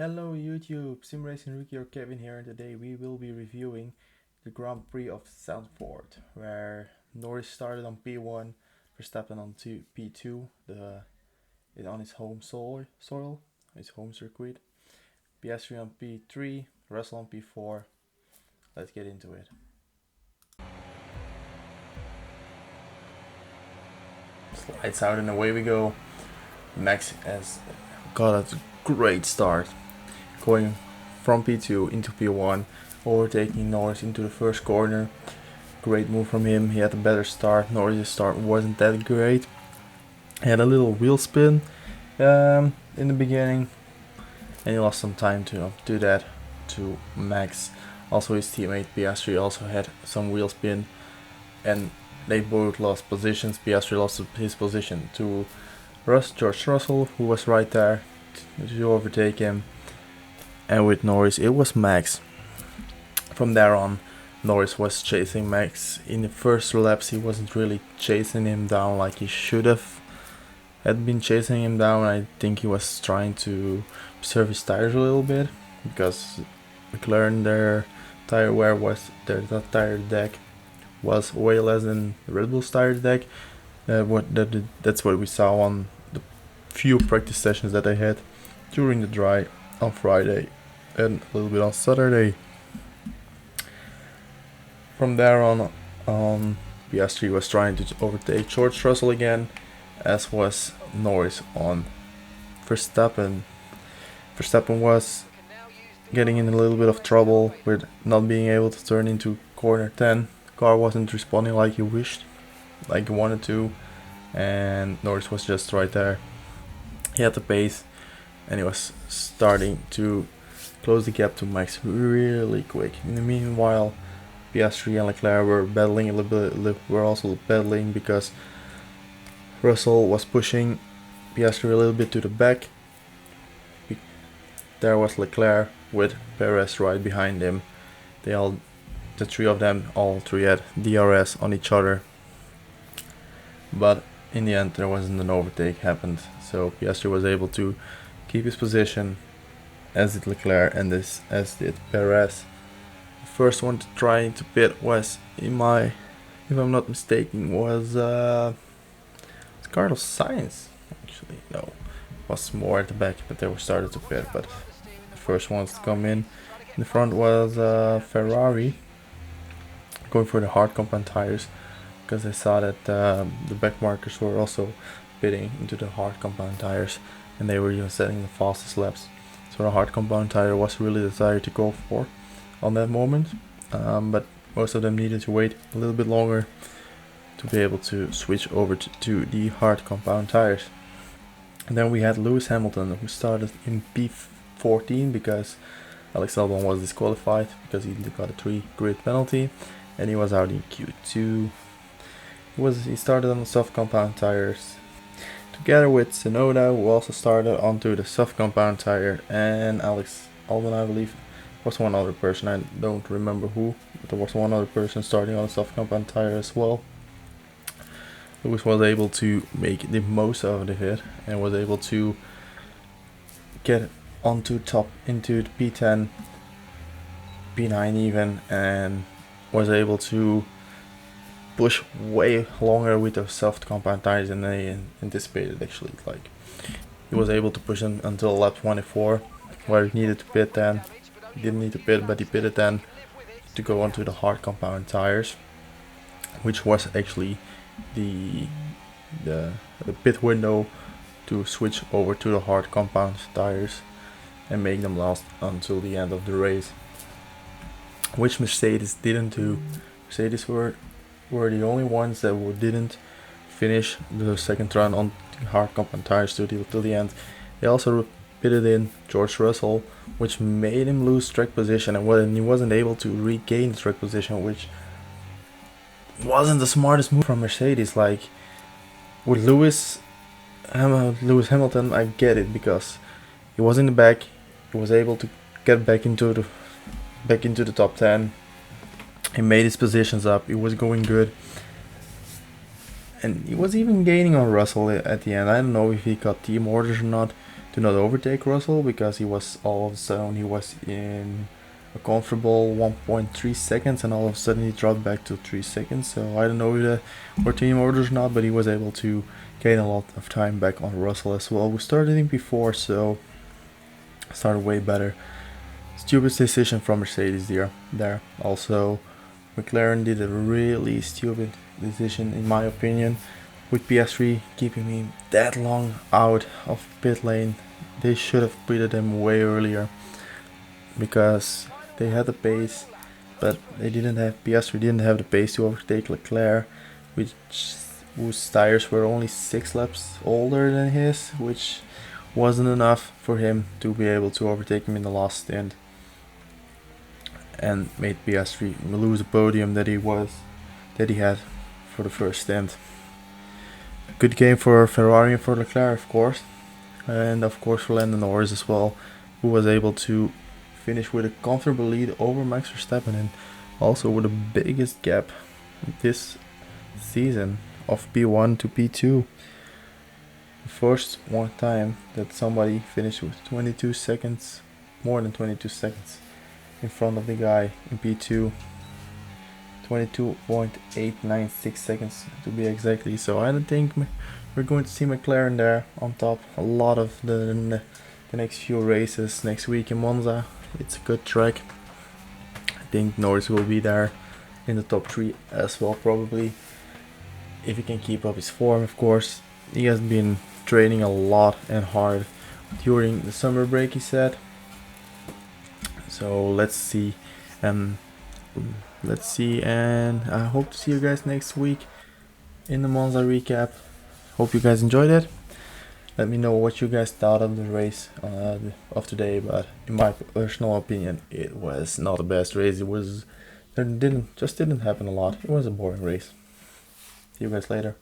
Hello YouTube, Simracing Ricky or Kevin here, and today we will be reviewing the Grand Prix of Zandvoort, where Norris started on P1, Verstappen on P2, on his home soil, his home circuit, Piastri on P3, Russell on P4. Let's get into it. Lights out and away we go. Max has got a great start, going from P2 into P1, overtaking Norris into the first corner. Great move from him. He had a better start. Norris' start wasn't that great. He had a little wheel spin in the beginning, and he lost some time to do that to Max. Also, his teammate Piastri also had some wheel spin, and they both lost positions. Piastri lost his position to George Russell, who was right there to overtake him. And with Norris, it was Max. From there on, Norris was chasing Max. In the first laps, he wasn't really chasing him down like he should have. Had been chasing him down. I think he was trying to preserve his tires a little bit, because McLaren, their tire wear was their tire deck was way less than Red Bull's tire deck. That's what we saw on the few practice sessions that they had during the dry on Friday and a little bit on Saturday. From there on, Piastri was trying to overtake George Russell again, as was Norris on Verstappen. Verstappen was getting in a little bit of trouble with not being able to turn into corner 10. The car wasn't responding like he wished, like he wanted to, and Norris was just right there. He had the pace, and he was starting to close the gap to Max really quick. In the meanwhile, Piastri and Leclerc were battling a little bit. Were also battling because Russell was pushing Piastri a little bit to the back. There was Leclerc with Perez right behind him. The three of them, all three had DRS on each other. But in the end, there wasn't an overtake happened, so Piastri was able to keep his position, as did Leclerc and as did Perez. The first one to try to pit was, if I'm not mistaken, was Carlos Sainz. Actually, no, it was more at the back, but they were started to pit. But the first ones to come in the front was Ferrari, going for the hard compound tires, because they saw that the back markers were also pitting into the hard compound tires, and they were even setting the fastest laps. So the hard compound tire was really the tire to go for on that moment, but most of them needed to wait a little bit longer to be able to switch over to the hard compound tires. And then we had Lewis Hamilton, who started in P14 because Alex Albon was disqualified because he got a 3-grid penalty, and he was out in Q2. He started on the soft compound tires together with Tsunoda, who also started onto the soft compound tire, and Alex Albon, I believe, was one other person. I don't remember who, but there was one other person starting on the soft compound tire as well. Lewis was able to make the most out of it and was able to get onto top into the P10, P9 even, and was able to push way longer with the soft compound tires than they anticipated. Actually, like, he was able to push them until lap 24, where he needed to pit then. He didn't need to pit, but he pitted then to go onto the hard compound tires, which was actually the pit window to switch over to the hard compound tires and make them last until the end of the race, which Mercedes didn't do. Mercedes were the only ones that didn't finish the second run on the hard compound tires till the end. They also pitted in George Russell, which made him lose track position, and he wasn't able to regain track position, which wasn't the smartest move from Mercedes. Like, with Lewis Hamilton, I get it, because he was in the back, he was able to get back into the top 10. He made his positions up, he was going good, and he was even gaining on Russell at the end. I don't know if he got team orders or not, to not overtake Russell, because he was all of a sudden he was in a comfortable 1.3 seconds, and all of a sudden he dropped back to 3 seconds. So I don't know if that were team orders or not, but he was able to gain a lot of time back on Russell as well. We started in P4, so started way better. Stupid decision from Mercedes there. Also, McLaren did a really stupid decision in my opinion, with PS3 keeping me that long out of pit lane. They should have pitted him way earlier, because they had the pace, but they didn't have PS3 didn't have the pace to overtake Leclerc, whose tires were only 6 laps older than his, which wasn't enough for him to be able to overtake him in the last stint, and made PS3 lose a podium that he had for the first stint. Good game for Ferrari and for Leclerc, of course, and of course for Lando Norris as well, who was able to finish with a comfortable lead over Max Verstappen, and also with the biggest gap this season of P1 to P2. The first one time that somebody finished with 22 seconds, more than 22 seconds in front of the guy in P2. 22.896 seconds to be exactly. So I don't think we're going to see McLaren there on top a lot of the next few races next week in Monza. It's a good track. I think Norris will be there in the top 3 as well, probably, if he can keep up his form, of course. He has been training a lot and hard during the summer break, he said. So let's see. And I hope to see you guys next week in the Monza recap. Hope you guys enjoyed it. Let me know what you guys thought of the race of today, but in my personal opinion, it was not the best race. It didn't happen a lot. It was a boring race. See you guys later.